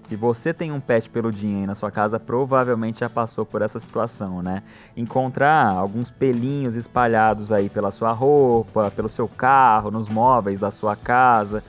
Se você tem um pet peludinho aí na sua casa, provavelmente já passou por essa situação, né? Encontrar alguns pelinhos espalhados aí pela sua roupa, pelo seu carro, nos móveis da sua casa.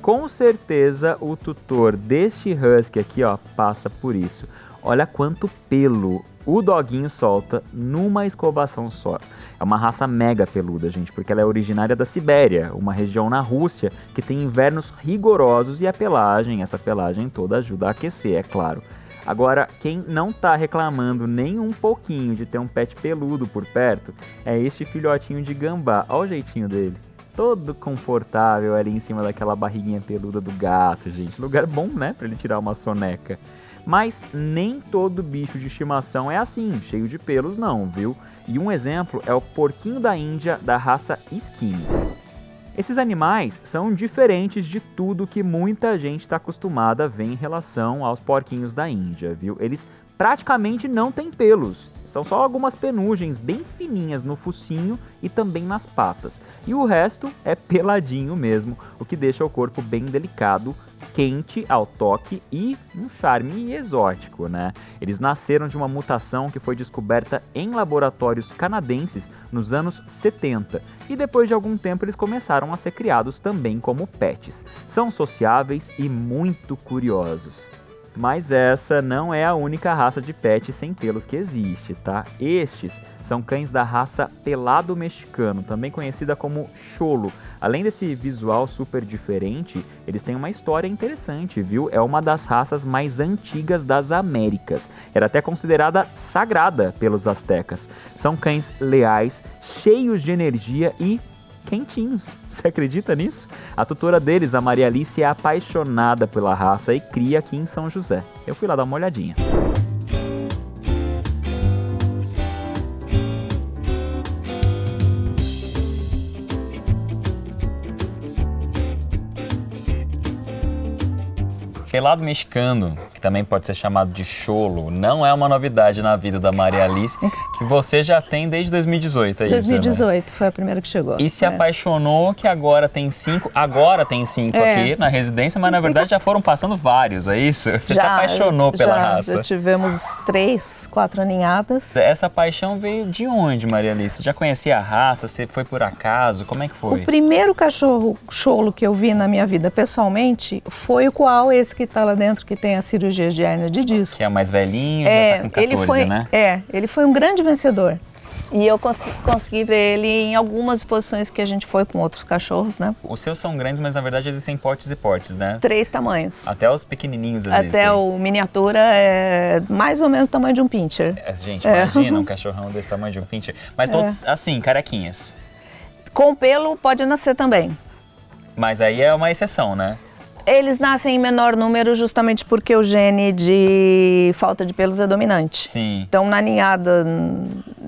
Com certeza o tutor deste husky aqui, ó, passa por isso. Olha quanto pelo o doguinho solta numa escovação só. É uma raça mega peluda, gente, porque ela é originária da Sibéria, uma região na Rússia que tem invernos rigorosos e essa pelagem toda ajuda a aquecer, é claro. Agora, quem não tá reclamando nem um pouquinho de ter um pet peludo por perto é este filhotinho de gambá. Olha o jeitinho dele. Todo confortável ali em cima daquela barriguinha peluda do gato, gente. Lugar bom, né, pra ele tirar uma soneca. Mas nem todo bicho de estimação é assim, cheio de pelos não, viu? E um exemplo é o porquinho da Índia da raça Skinny. Esses animais são diferentes de tudo que muita gente está acostumada a ver em relação aos porquinhos da Índia, viu? Eles praticamente não têm pelos, são só algumas penugens bem fininhas no focinho e também nas patas. E o resto é peladinho mesmo, o que deixa o corpo bem delicado, quente ao toque e um charme exótico, né? Eles nasceram de uma mutação que foi descoberta em laboratórios canadenses nos anos 70 e depois de algum tempo eles começaram a ser criados também como pets. São sociáveis e muito curiosos. Mas essa não é a única raça de pet sem pelos que existe, tá? Estes são cães da raça pelado mexicano, também conhecida como cholo. Além desse visual super diferente, eles têm uma história interessante, viu? É uma das raças mais antigas das Américas. Era até considerada sagrada pelos astecas. São cães leais, cheios de energia e quentinhos. Você acredita nisso? A tutora deles, a Maria Alice, é apaixonada pela raça e cria aqui em São José. Eu fui lá dar uma olhadinha. Pelado mexicano, que também pode ser chamado de cholo, não é uma novidade na vida da Maria Alice, que você já tem desde 2018, é isso? 2018, foi a primeira que chegou. E se apaixonou que agora tem 5 aqui na residência, mas na verdade já foram passando vários, é isso? Você se apaixonou pela raça? Já tivemos 3, 4 aninhadas. Essa paixão veio de onde, Maria Alice? Você já conhecia a raça? Você foi por acaso? Como é que foi? O primeiro cachorro cholo que eu vi na minha vida pessoalmente foi o Qual, esse que está lá dentro, que tem as cirurgias de hérnia de disco. Que é mais velhinho, já tá com 14, né? Ele foi um grande vencedor. E eu consegui ver ele em algumas exposições que a gente foi com outros cachorros, né? Os seus são grandes, mas na verdade existem portes e portes, né? 3 tamanhos. Até os pequenininhos existem. Até o miniatura é mais ou menos o tamanho de um pincher. Gente, imagina um cachorrão desse tamanho de um pincher. Mas todos, assim, carequinhas. Com pelo pode nascer também. Mas aí é uma exceção, né? Eles nascem em menor número justamente porque o gene de falta de pelos é dominante. Sim. Então, na ninhada,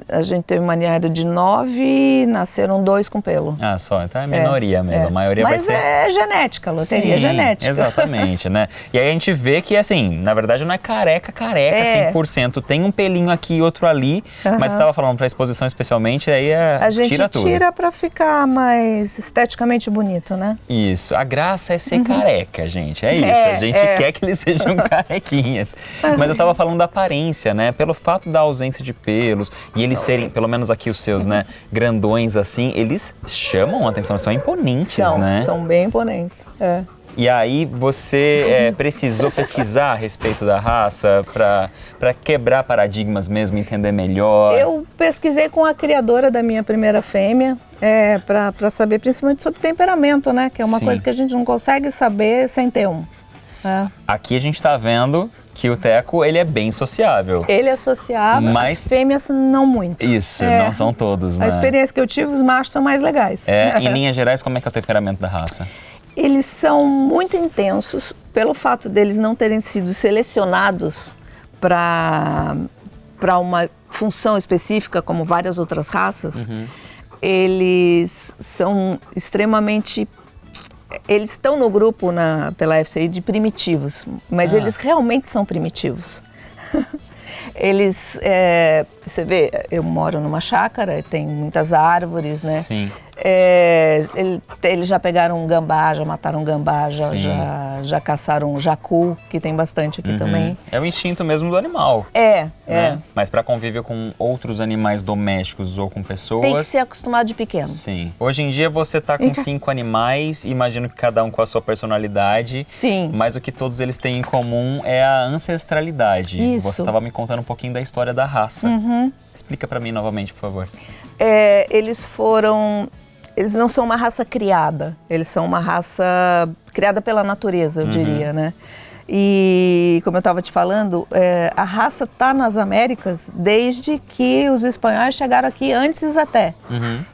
a gente teve uma ninhada de 9, nasceram 2 com pelo. Ah, só. Então é minoria mesmo. A maioria vai ser... Mas é genética, loteria genética. Exatamente, né? E aí a gente vê que, assim, na verdade não é careca, 100%. Tem um pelinho aqui e outro ali, mas você estava falando para exposição especialmente, aí a gente tira tudo. Tira para ficar mais esteticamente bonito, né? Isso. A graça é ser careca, gente. É isso. A gente quer que eles sejam carequinhas. Mas eu tava falando da aparência, né? Pelo fato da ausência de pelos e eles serem, pelo menos aqui os seus, né? Grandões assim, eles chamam a atenção, são imponentes, né? São bem imponentes. E aí você precisou pesquisar a respeito da raça para quebrar paradigmas mesmo, entender melhor? Eu pesquisei com a criadora da minha primeira fêmea, para saber principalmente sobre temperamento, né? Que é uma coisa que a gente não consegue saber sem ter um. Aqui a gente está vendo que o Teco, ele é bem sociável. Ele é sociável, mas as fêmeas não muito. Isso, não são todos, né? A experiência que eu tive, os machos são mais legais. Em linhas gerais, como é que é o temperamento da raça? Eles são muito intensos pelo fato deles não terem sido selecionados para uma função específica, como várias outras raças. Eles são extremamente... Eles estão no grupo pela FCI de primitivos, mas eles realmente são primitivos. Eles, você vê, eu moro numa chácara, tem muitas árvores, né? Sim. Eles já pegaram um gambá, já mataram um gambá, já caçaram um jacu, que tem bastante aqui também. É o instinto mesmo do animal. Né? Mas para conviver com outros animais domésticos ou com pessoas... Tem que ser acostumado de pequeno. Sim. Hoje em dia você tá com 5 animais, imagino que cada um com a sua personalidade. Sim. Mas o que todos eles têm em comum é a ancestralidade. Isso. Você estava me contando um pouquinho da história da raça. Explica para mim novamente, por favor. Eles não são uma raça criada, eles são uma raça criada pela natureza, eu diria, né? E, como eu estava te falando, a raça está nas Américas desde que os espanhóis chegaram aqui, antes até.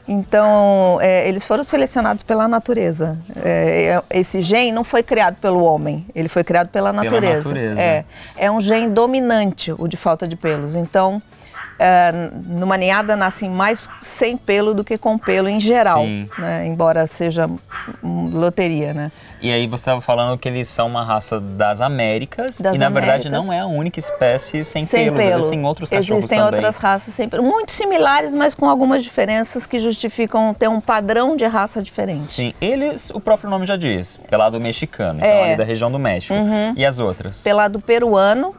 Então, eles foram selecionados pela natureza. Esse gene não foi criado pelo homem, ele foi criado pela natureza. É um gene dominante, o de falta de pelos. Então, numa ninhada nascem mais sem pelo do que com pelo em geral, né? Embora seja loteria, né? E aí você estava falando que eles são uma raça das Américas e na verdade não é a única espécie sem pelos. Existem outros cachorros também. Existem outras raças sem pelos, muito similares, mas com algumas diferenças que justificam ter um padrão de raça diferente. Sim, eles, o próprio nome já diz, pelado mexicano, então ali da região do México. E as outras? Pelado peruano.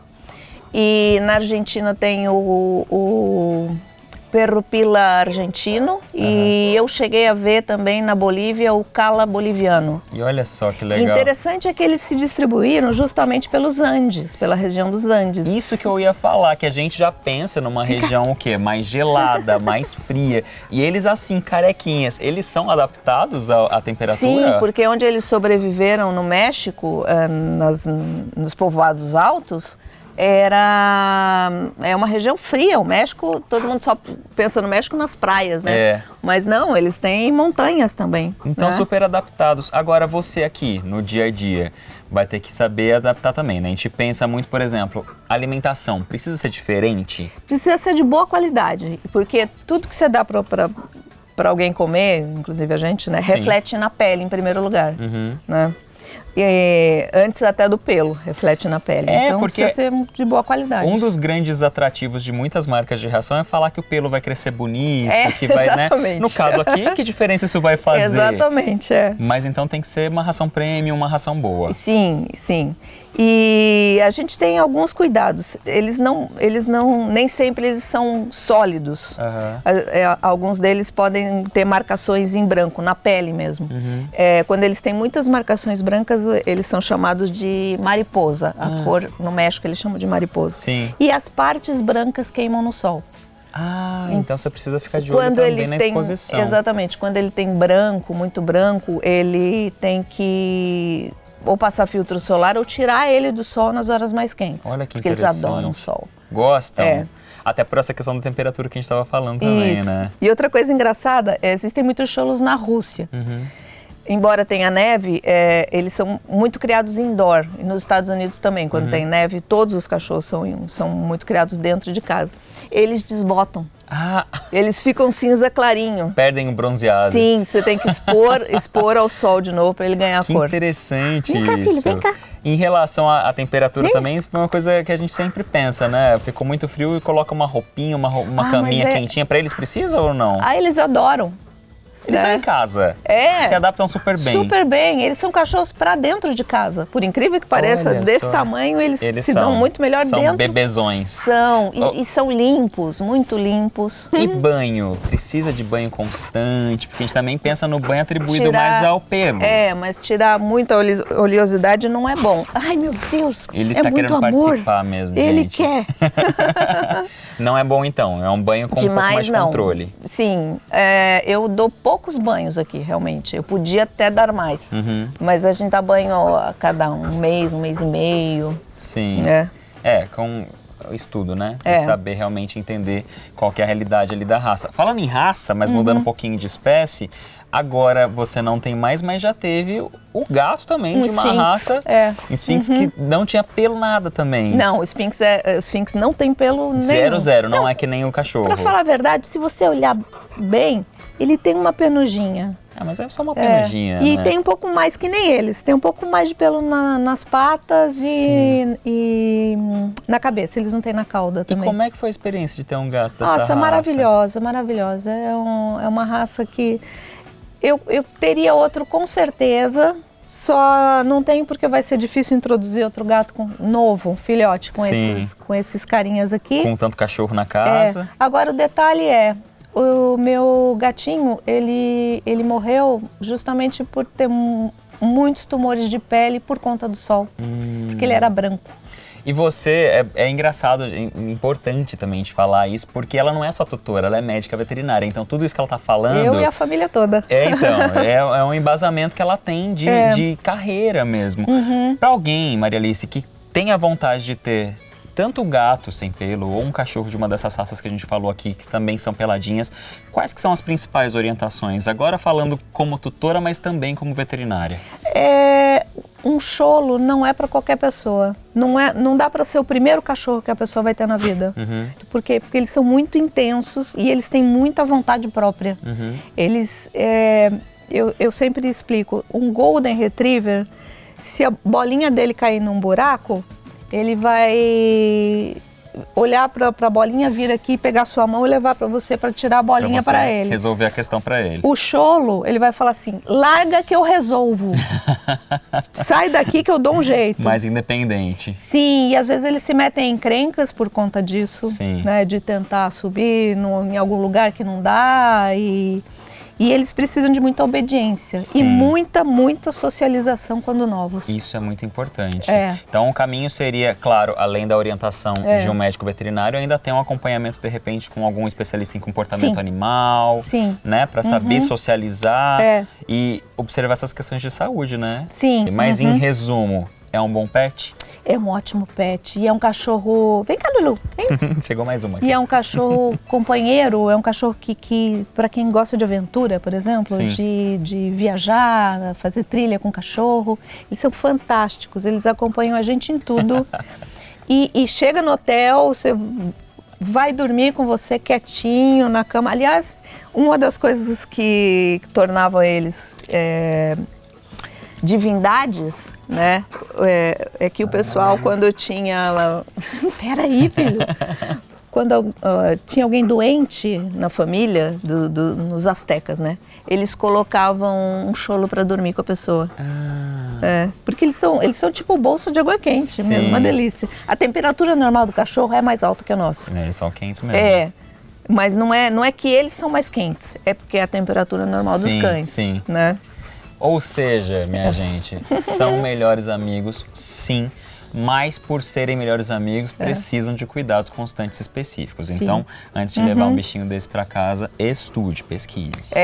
E na Argentina tem o Perrupila argentino e eu cheguei a ver também na Bolívia o Cala boliviano. E olha só que legal. Interessante é que eles se distribuíram justamente pelos Andes, pela região dos Andes. Isso que eu ia falar, que a gente já pensa numa região o quê? Mais gelada, mais fria. E eles assim, carequinhas, eles são adaptados à temperatura? Sim, porque onde eles sobreviveram no México, nos povoados altos, é uma região fria. O México, todo mundo só pensa no México nas praias, né? Mas não, eles têm montanhas também. Então, né? Super adaptados. Agora, você aqui, no dia a dia, vai ter que saber adaptar também, né? A gente pensa muito, por exemplo, alimentação. Precisa ser diferente? Precisa ser de boa qualidade, porque tudo que você dá para alguém comer, inclusive a gente, né? Reflete na pele, em primeiro lugar, né? Antes até do pelo, reflete na pele. Então porque precisa ser de boa qualidade. Um dos grandes atrativos de muitas marcas de ração é falar que o pelo vai crescer bonito, que vai, exatamente. Né? No caso aqui, que diferença isso vai fazer? Exatamente, Mas então tem que ser uma ração premium, uma ração boa. Sim, sim. E a gente tem alguns cuidados. Eles não, nem sempre eles são sólidos. Alguns deles podem ter marcações em branco, na pele mesmo. Quando eles têm muitas marcações brancas, eles são chamados de mariposa. A cor, no México, eles chamam de mariposa. Sim. E as partes brancas queimam no sol. Então você precisa ficar de olho também na exposição. Exatamente. Quando ele tem branco, muito branco, ele tem que ou passar filtro solar ou tirar ele do sol nas horas mais quentes. Olha que porque eles adoram o sol. Gostam? Até por essa questão da temperatura que a gente estava falando também, né? E outra coisa engraçada, existem muitos cholos na Rússia. Embora tenha neve, eles são muito criados indoor. E nos Estados Unidos também, quando tem neve, todos os cachorros são muito criados dentro de casa. Eles desbotam. Eles ficam cinza clarinho. Perdem o bronzeado. Sim, você tem que expor ao sol de novo para ele ganhar a cor. Que interessante Vem cá, isso. filho, vem cá. Em relação à temperatura também, isso foi uma coisa que a gente sempre pensa, né? Ficou muito frio e coloca uma roupinha, uma caminha quentinha. Para eles precisa ou não? Eles adoram. Eles estão em casa. Se adaptam super bem. Super bem. Eles são cachorros para dentro de casa. Por incrível que pareça, Olha desse só. tamanho, eles se dão muito melhor dentro. São bebezões. São. E são limpos, muito limpos. E banho? Precisa de banho constante? Porque a gente também pensa no banho atribuído mais ao pelo. Mas tirar muita oleosidade não é bom. Ai, meu Deus, Ele é tá muito querendo amor. participar mesmo, Ele gente. quer. Não é bom então, é um banho com um pouco mais de controle. Sim, eu dou poucos banhos aqui, realmente. Eu podia até dar mais, mas a gente dá banho a cada um mês e meio. Sim, com estudo, né? Saber realmente entender qual que é a realidade ali da raça. Falando em raça, mas mudando um pouquinho de espécie, agora você não tem mais, mas já teve o gato também, de uma raça. Sphinx que não tinha pelo nada também. Não, o Sphinx não tem pelo nenhum. Zero, não é que nem o cachorro. Pra falar a verdade, se você olhar bem, ele tem uma penugem. Mas é só uma penugem, E né? tem um pouco mais que nem eles. Tem um pouco mais de pelo nas patas e na cabeça. Eles não têm na cauda também. E como é que foi a experiência de ter um gato dessa raça? Nossa, maravilhosa, maravilhosa. É uma raça que eu teria outro com certeza, só não tenho porque vai ser difícil introduzir outro gato novo, um filhote, com esses carinhas aqui. Com tanto cachorro na casa. Agora o detalhe o meu gatinho, ele morreu justamente por ter muitos tumores de pele por conta do sol, porque ele era branco. E você, é engraçado, é importante também de falar isso, porque ela não é só tutora, ela é médica veterinária, então tudo isso que ela tá falando... Eu e a família toda. É um embasamento que ela tem de carreira mesmo. Para alguém, Maria Alice, que tem a vontade de ter tanto gato sem pelo ou um cachorro de uma dessas raças que a gente falou aqui, que também são peladinhas, quais que são as principais orientações? Agora falando como tutora, mas também como veterinária. Um cholo não é para qualquer pessoa. Não dá para ser o primeiro cachorro que a pessoa vai ter na vida. Por quê? Porque eles são muito intensos e eles têm muita vontade própria. Eles, eu sempre explico, um Golden Retriever, se a bolinha dele cair num buraco, ele vai olhar para a bolinha, vir aqui, pegar sua mão e levar para você para tirar a bolinha para ele. Resolver a questão para ele. O cholo, ele vai falar assim, larga que eu resolvo. Sai daqui que eu dou um jeito. Mais independente. Sim, e às vezes eles se metem em encrencas por conta disso. Sim. Né, de tentar subir em algum lugar que não dá e eles precisam de muita obediência. Sim. E muita socialização quando novos. Isso é muito importante. Então o caminho seria, claro, além da orientação de um médico veterinário, ainda tem um acompanhamento de repente com algum especialista em comportamento animal, né, para saber socializar e observar essas questões de saúde, né? Sim. Mas em resumo, é um bom pet? É um ótimo pet e é um cachorro... Vem cá, Lulu, vem. Chegou mais uma aqui. E é um cachorro companheiro, é um cachorro que para quem gosta de aventura, por exemplo, de viajar, fazer trilha com cachorro, eles são fantásticos, eles acompanham a gente em tudo. e chega no hotel, você vai dormir com você quietinho na cama. Aliás, uma das coisas que tornavam eles... divindades, né? É que o pessoal, quando tinha... Peraí, filho! Quando tinha alguém doente na família, nos astecas, né? Eles colocavam um cholo para dormir com a pessoa. Porque eles são tipo bolsa de água quente mesmo, uma delícia. A temperatura normal do cachorro é mais alta que a nossa. Eles são quentes mesmo. Mas não é que eles são mais quentes, é porque é a temperatura normal dos cães, né? Ou seja, minha gente, são melhores amigos, sim, mas por serem melhores amigos, precisam de cuidados constantes específicos. Sim. Então, antes de levar um bichinho desse para casa, estude, pesquise.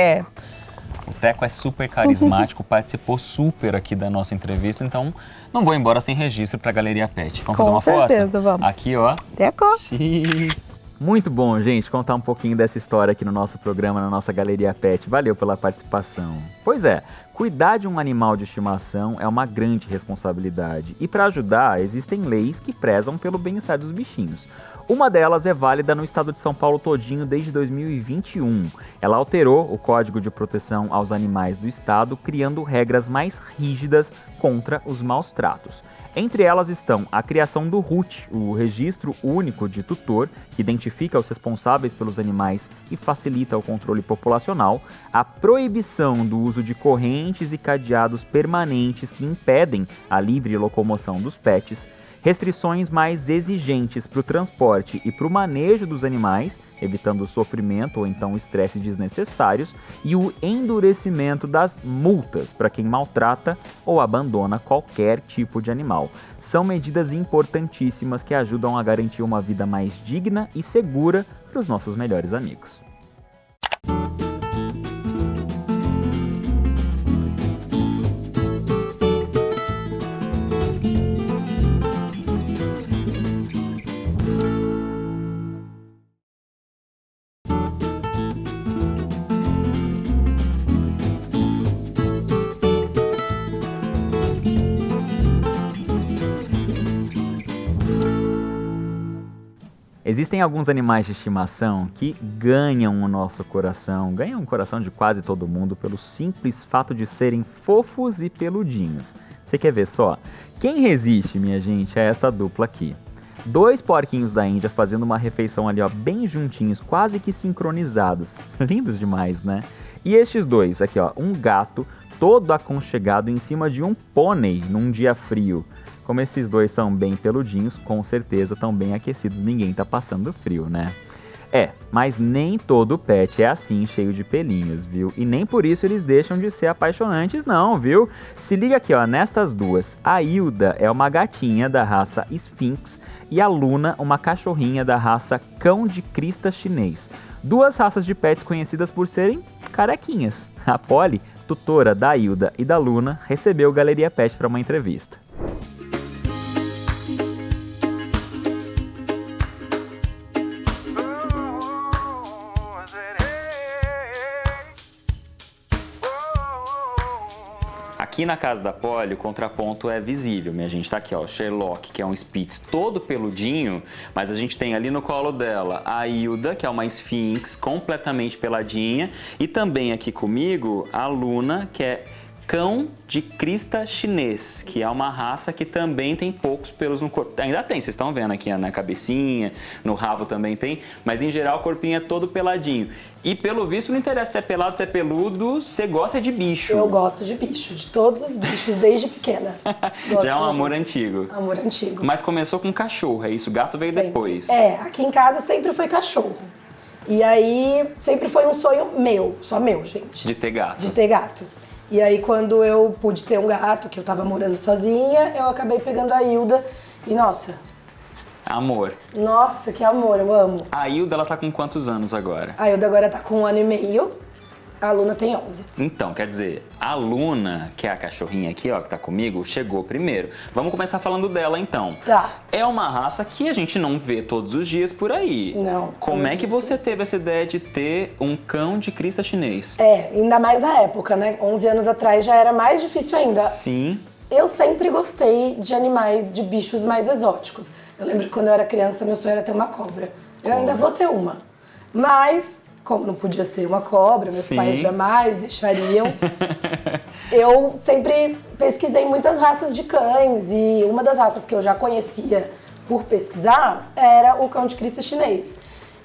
O Teco é super carismático, participou super aqui da nossa entrevista, então não vou embora sem registro para a Galeria Pet. Vamos fazer uma foto? Com certeza, vamos. Aqui, ó. Teco. X. Muito bom, gente, contar um pouquinho dessa história aqui no nosso programa, na nossa Galeria Pet. Valeu pela participação. Pois é, cuidar de um animal de estimação é uma grande responsabilidade. E para ajudar, existem leis que prezam pelo bem-estar dos bichinhos. Uma delas é válida no estado de São Paulo todinho desde 2021. Ela alterou o Código de Proteção aos Animais do estado, criando regras mais rígidas contra os maus tratos. Entre elas estão a criação do RUT, o Registro Único de Tutor, que identifica os responsáveis pelos animais e facilita o controle populacional, a proibição do uso de correntes e cadeados permanentes que impedem a livre locomoção dos pets, restrições mais exigentes para o transporte e para o manejo dos animais, evitando o sofrimento ou então o estresse desnecessários, e o endurecimento das multas para quem maltrata ou abandona qualquer tipo de animal. São medidas importantíssimas que ajudam a garantir uma vida mais digna e segura para os nossos melhores amigos. Existem alguns animais de estimação que ganham o nosso coração, ganham o coração de quase todo mundo pelo simples fato de serem fofos e peludinhos. Você quer ver só? Quem resiste, minha gente, é esta dupla aqui. 2 porquinhos da Índia fazendo uma refeição ali, ó, bem juntinhos, quase que sincronizados. Lindos demais, né? E estes dois, aqui ó, um gato todo aconchegado em cima de um pônei num dia frio. Como esses dois são bem peludinhos, com certeza estão bem aquecidos, ninguém tá passando frio, né? Mas nem todo pet é assim, cheio de pelinhos, viu? E nem por isso eles deixam de ser apaixonantes não, viu? Se liga aqui, ó, nestas duas. A Hilda é uma gatinha da raça Sphinx e a Luna uma cachorrinha da raça Cão de Crista chinês. Duas raças de pets conhecidas por serem carequinhas. A Polly, tutora da Hilda e da Luna, recebeu o Galeria Pet para uma entrevista. Aqui na casa da Polly, o contraponto é visível, minha gente. Tá aqui, ó, o Sherlock, que é um Spitz todo peludinho, mas a gente tem ali no colo dela a Hilda, que é uma Sphinx completamente peladinha, e também aqui comigo a Luna, que é Cão de Crista chinês, que é uma raça que também tem poucos pelos no corpo. Ainda tem, vocês estão vendo aqui na cabecinha, no rabo também tem, mas em geral o corpinho é todo peladinho. E pelo visto não interessa se é pelado, se é peludo, você gosta de bicho. Eu gosto de bicho, de todos os bichos, desde pequena. Já é um amor antigo. Amor antigo. Mas começou com cachorro, é isso? Gato veio sempre. Depois. Aqui em casa sempre foi cachorro. E aí sempre foi um sonho meu, só meu, gente. De ter gato. De ter gato. E aí quando eu pude ter um gato, que eu tava morando sozinha, eu acabei pegando a Hilda e nossa... Amor. Nossa, que amor, eu amo. A Hilda, ela tá com quantos anos agora? A Hilda agora tá com 1 ano e meio, a Luna tem 11. Então, quer dizer, a Luna, que é a cachorrinha aqui, ó, que tá comigo, chegou primeiro. Vamos começar falando dela, então. Tá. É uma raça que a gente não vê todos os dias por aí. Não. Como é que você teve essa ideia de ter um cão de crista chinês? Ainda mais na época, né? 11 anos atrás já era mais difícil ainda. Sim. Eu sempre gostei de animais, de bichos mais exóticos. Eu lembro que quando eu era criança, meu sonho era ter uma cobra. Eu ainda vou ter uma. Mas, como não podia ser uma cobra, meus pais jamais deixariam, eu sempre pesquisei muitas raças de cães. E uma das raças que eu já conhecia por pesquisar era o cão de crista chinês.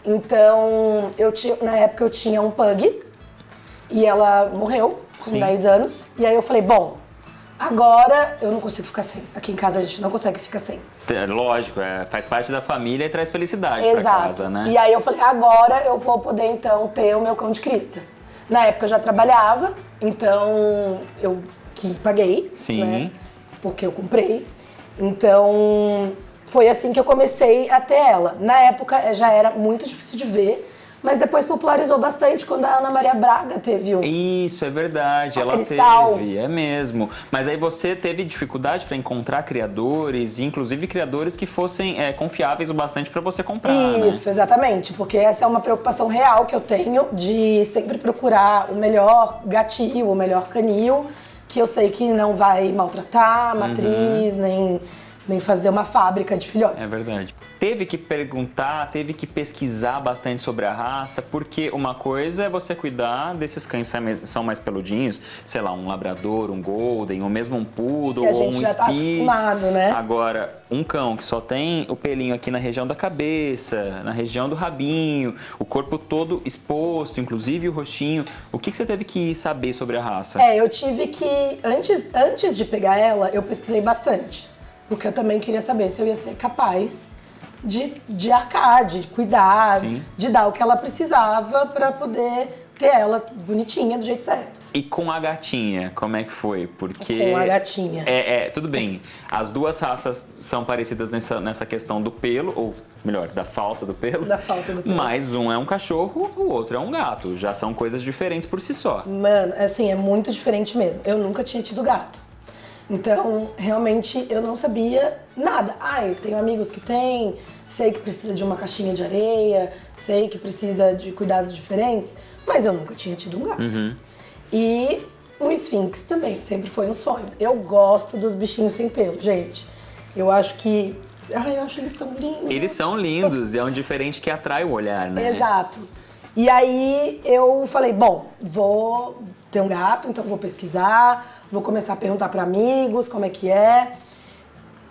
Então, na época eu tinha um pug e ela morreu com 10 anos. E aí eu falei, bom, agora eu não consigo ficar sem. Aqui em casa a gente não consegue ficar sem. Lógico, faz parte da família e traz felicidade Exato. pra casa, né? E aí eu falei, agora eu vou poder então ter o meu cão de crista. Na época eu já trabalhava, então eu que paguei, né? Porque eu comprei. Então foi assim que eu comecei a ter ela. Na época já era muito difícil de ver, mas depois popularizou bastante quando a Ana Maria Braga teve o... Isso, é verdade, ela Cristal. teve, é mesmo. Mas aí você teve dificuldade para encontrar criadores, inclusive criadores que fossem confiáveis o bastante para você comprar, Isso, exatamente, porque essa é uma preocupação real que eu tenho de sempre procurar o melhor gatil, o melhor canil, que eu sei que não vai maltratar a matriz, nem fazer uma fábrica de filhotes. É verdade. Teve que perguntar, teve que pesquisar bastante sobre a raça, porque uma coisa é você cuidar desses cães que são mais peludinhos, sei lá, um labrador, um golden, ou mesmo um poodle, ou um já tá spitz. acostumado, né? Agora, um cão que só tem o pelinho aqui na região da cabeça, na região do rabinho, o corpo todo exposto, inclusive o rostinho. O que você teve que saber sobre a raça? Eu tive que, antes de pegar ela, eu pesquisei bastante. Porque eu também queria saber se eu ia ser capaz de arcar, de cuidar, de dar o que ela precisava para poder ter ela bonitinha, do jeito certo. E com a gatinha, como é que foi? Porque... Com a gatinha. Tudo bem, as duas raças são parecidas nessa questão do pelo, ou melhor, da falta do pelo. Da falta do pelo. Mas um é um cachorro, o outro é um gato. Já são coisas diferentes por si só. Mano, assim, é muito diferente mesmo. Eu nunca tinha tido gato. Então, realmente, eu não sabia nada. Eu tenho amigos que têm, sei que precisa de uma caixinha de areia, sei que precisa de cuidados diferentes, mas eu nunca tinha tido um gato. E um Sphinx também, sempre foi um sonho. Eu gosto dos bichinhos sem pelo, gente. Eu acho que... eu acho eles tão lindos. Eles são lindos, é um diferente que atrai o olhar, né? Exato. E aí eu falei, bom, vou ter um gato, então vou pesquisar, vou começar a perguntar para amigos como é que é.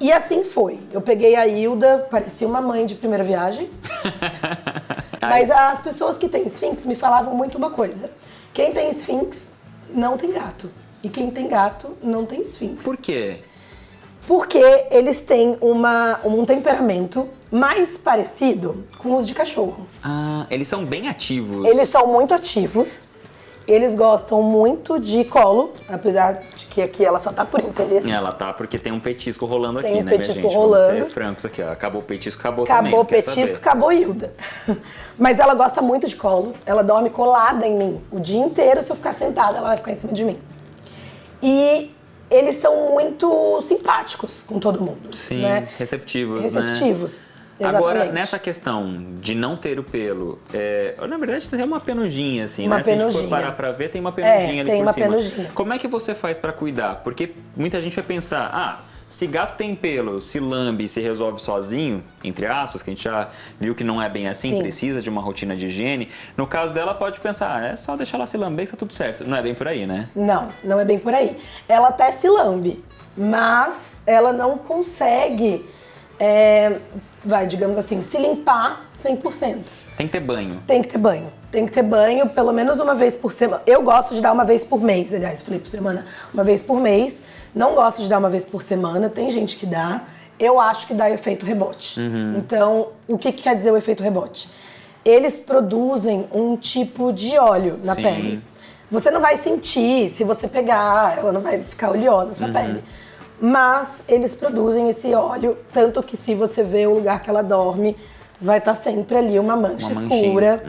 E assim foi. Eu peguei a Hilda, parecia uma mãe de primeira viagem. Mas as pessoas que têm Sphynx me falavam muito uma coisa. Quem tem Sphynx não tem gato. E quem tem gato não tem Sphynx. Por quê? Porque eles têm um temperamento mais parecido com os de cachorro. Ah, eles são bem ativos. Eles são muito ativos. Eles gostam muito de colo, apesar de que aqui ela só tá por interesse. Ela tá porque tem um petisco rolando Tem aqui, um né, minha petisco gente? rolando. Vamos ser francos aqui, ó. Acabou o petisco, acabou também. Acabou o quer petisco, saber. acabou Hilda. Mas ela gosta muito de colo. Ela dorme colada em mim. O dia inteiro, se eu ficar sentada, ela vai ficar em cima de mim. E eles são muito simpáticos com todo mundo. Sim, né? receptivos, Receptivos. Exatamente. Agora, nessa questão de não ter o pelo, na verdade tem uma penugem, assim, Uma né? Se a gente penugem. for parar pra ver, tem uma penugem ali tem por uma cima. penugem. Como é que você faz pra cuidar? Porque muita gente vai pensar, se gato tem pelo, se lambe e se resolve sozinho, entre aspas, que a gente já viu que não é bem assim, Sim. precisa de uma rotina de higiene. No caso dela, pode pensar, é só deixar ela se lamber que tá tudo certo. Não é bem por aí, né? Não, não é bem por aí. Ela até se lambe, mas ela não consegue, digamos assim, se limpar 100%. Tem que ter banho. Tem que ter banho. Tem que ter banho pelo menos uma vez por semana. Eu gosto de dar uma vez por mês, aliás, falei por semana, uma vez por mês. Não gosto de dar uma vez por semana, tem gente que dá. Eu acho que dá efeito rebote. Então, o que quer dizer o efeito rebote? Eles produzem um tipo de óleo na Sim. pele. Você não vai sentir, se você pegar, ela não vai ficar oleosa a sua pele. Mas eles produzem esse óleo, tanto que se você vê o lugar que ela dorme, vai estar sempre ali uma mancha Uma manchinha. escura,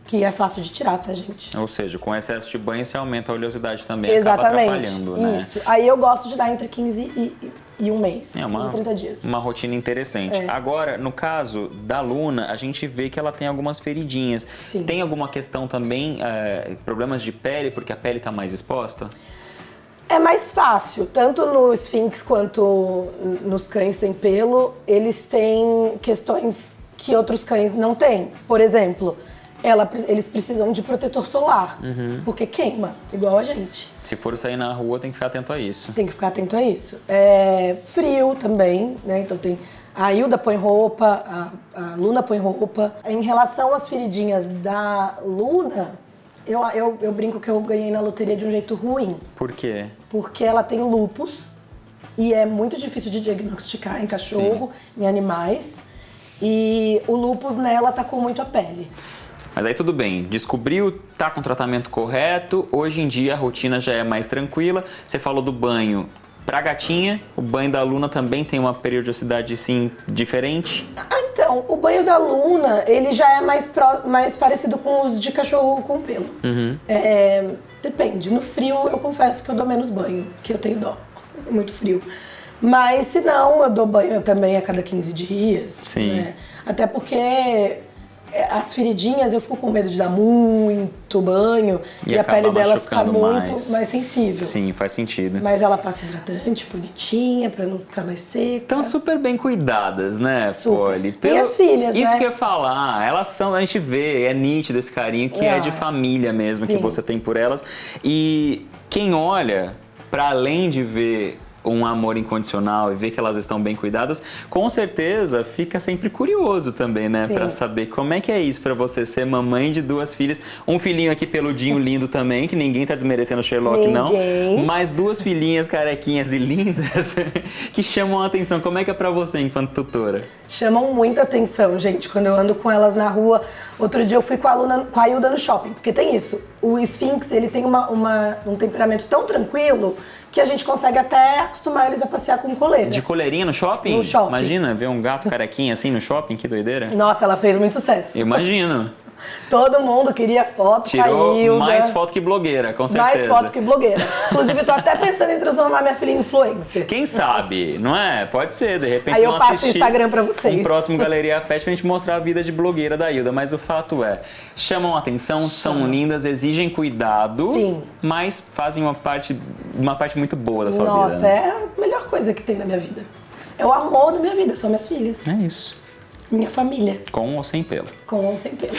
que é fácil de tirar, tá, gente? Ou seja, com excesso de banho você aumenta a oleosidade também, Exatamente. acaba atrapalhando, né? Isso. Aí eu gosto de dar entre 15 e um mês, 15 e 30 dias. Uma rotina interessante. Agora, no caso da Luna, a gente vê que ela tem algumas feridinhas. Sim. Tem alguma questão também, problemas de pele, porque a pele está mais exposta? É mais fácil, tanto no Sphynx quanto nos cães sem pelo, eles têm questões que outros cães não têm. Por exemplo, eles precisam de protetor solar, porque queima, igual a gente. Se for sair na rua, tem que ficar atento a isso. Tem que ficar atento a isso. Frio também, né? Então tem... A Hilda põe roupa, a Luna põe roupa. Em relação às feridinhas da Luna, eu brinco que eu ganhei na loteria de um jeito ruim. Por quê? Porque ela tem lúpus e é muito difícil de diagnosticar em cachorro, em animais. E o lúpus nela tá com muito a pele. Mas aí tudo bem, descobriu, tá com o tratamento correto, hoje em dia a rotina já é mais tranquila. Você falou do banho pra gatinha, o banho da Luna também tem uma periodicidade, sim, diferente? Então, o banho da Luna, ele já é mais parecido com os de cachorro com pelo. Depende, no frio eu confesso que eu dou menos banho, que eu tenho dó, é muito frio. Mas se não, eu dou banho também a cada 15 dias. Sim. Né? Até porque as feridinhas eu fico com medo de dar muito banho e a pele dela fica muito mais sensível. Sim, faz sentido. Mas ela passa hidratante, bonitinha, pra não ficar mais seca. Estão super bem cuidadas, né, Super. Polly? Minhas filhas, Isso né? que eu ia falar, elas são, a gente vê, é nítido esse carinho que é de família mesmo, Sim. que você tem por elas. E quem olha, para além de ver um amor incondicional e ver que elas estão bem cuidadas, com certeza fica sempre curioso também, né? Sim. Pra saber como é que é isso pra você ser mamãe de 2 filhas. Um filhinho aqui peludinho lindo também, que ninguém tá desmerecendo o Sherlock, não. Mas 2 filhinhas carequinhas e lindas que chamam a atenção. Como é que é pra você enquanto tutora? Chamam muita atenção, gente, quando eu ando com elas na rua. Outro dia eu fui com a Hilda no shopping, porque tem isso. O Sphynx, ele tem um temperamento tão tranquilo que a gente consegue até acostumar eles a passear com coleira. De coleirinha no shopping? No shopping. Imagina, ver um gato carequinha assim no shopping, que doideira. Nossa, ela fez muito sucesso. Eu imagino. Todo mundo queria foto com a Tirou Hilda. mais foto que blogueira, com certeza. Mais foto que blogueira. Inclusive, eu tô até pensando em transformar minha filha em influencer. Quem sabe, não é? Pode ser, de repente Aí eu não passo o assistir Instagram pra vocês. Um próximo Galeria Pet pra gente mostrar a vida de blogueira da Hilda. Mas o fato é, chamam atenção, são lindas, exigem cuidado, Sim. mas fazem uma parte muito boa da sua Nossa, vida. Né? é a melhor coisa que tem na minha vida. É o amor da minha vida, são minhas filhas. É isso. Minha família. Com ou sem pelo. Com ou sem pelo.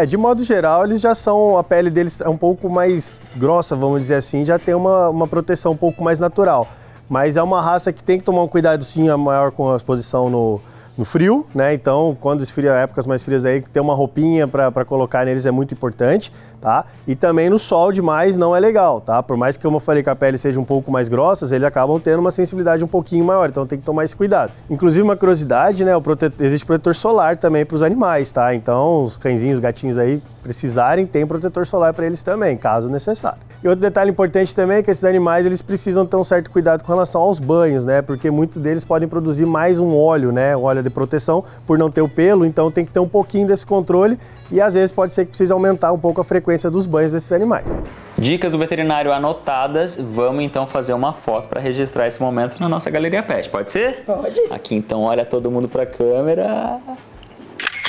De modo geral, eles já são, a pele deles é um pouco mais grossa, vamos dizer assim, já tem uma proteção um pouco mais natural. Mas é uma raça que tem que tomar um cuidado sim maior com a exposição no frio, né? Então, quando esfria, épocas mais frias aí, ter uma roupinha para colocar neles é muito importante, tá? E também no sol demais não é legal, tá? Por mais que, como eu falei, que a pele seja um pouco mais grossas, eles acabam tendo uma sensibilidade um pouquinho maior, então tem que tomar esse cuidado. Inclusive, uma curiosidade, né? Existe protetor solar também para os animais, tá? Então, os cãezinhos, os gatinhos aí precisarem, tem protetor solar para eles também, caso necessário. E outro detalhe importante também é que esses animais, eles precisam ter um certo cuidado com relação aos banhos, né? Porque muitos deles podem produzir mais um óleo, né? Um óleo de proteção, por não ter o pelo, então tem que ter um pouquinho desse controle e às vezes pode ser que precise aumentar um pouco a frequência dos banhos desses animais. Dicas do veterinário anotadas, vamos então fazer uma foto para registrar esse momento na nossa Galeria Pet, pode ser? Pode. Aqui então, olha todo mundo para a câmera.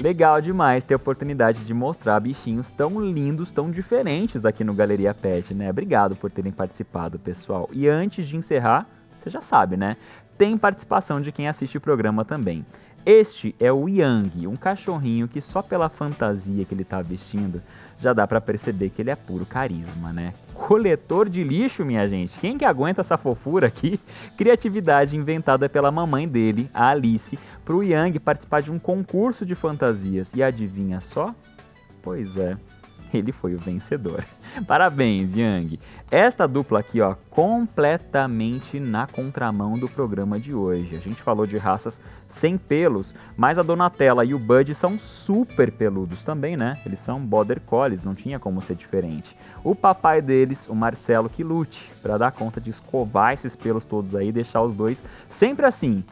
Legal demais ter a oportunidade de mostrar bichinhos tão lindos, tão diferentes aqui no Galeria Pet, né? Obrigado por terem participado, pessoal. E antes de encerrar, você já sabe, né? Tem participação de quem assiste o programa também. Este é o Yang, um cachorrinho que só pela fantasia que ele tá vestindo, já dá pra perceber que ele é puro carisma, né? Coletor de lixo, minha gente. Quem que aguenta essa fofura aqui? Criatividade inventada pela mamãe dele, a Alice, pro Yang participar de um concurso de fantasias. E adivinha só? Pois é, ele foi o vencedor. Parabéns, Yang. Esta dupla aqui, ó, completamente na contramão do programa de hoje. A gente falou de raças sem pelos, mas a Donatella e o Bud são super peludos também, né? Eles são Border Collies, não tinha como ser diferente. O papai deles, o Marcelo, que lute para dar conta de escovar esses pelos todos aí e deixar os dois sempre assim,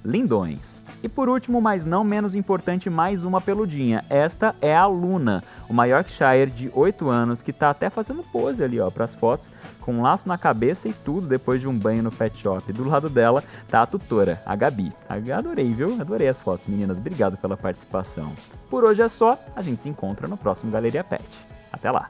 lindões. E por último, mas não menos importante, mais uma peludinha. Esta é a Luna, uma Yorkshire de 8 anos que tá até fazendo pose ali, ó, para as fotos, com um laço na cabeça e tudo depois de um banho no pet shop. Do lado dela tá a tutora, a Gabi. Adorei, viu? Adorei as fotos, meninas. Obrigado pela participação. Por hoje é só, a gente se encontra no próximo Galeria Pet. Até lá!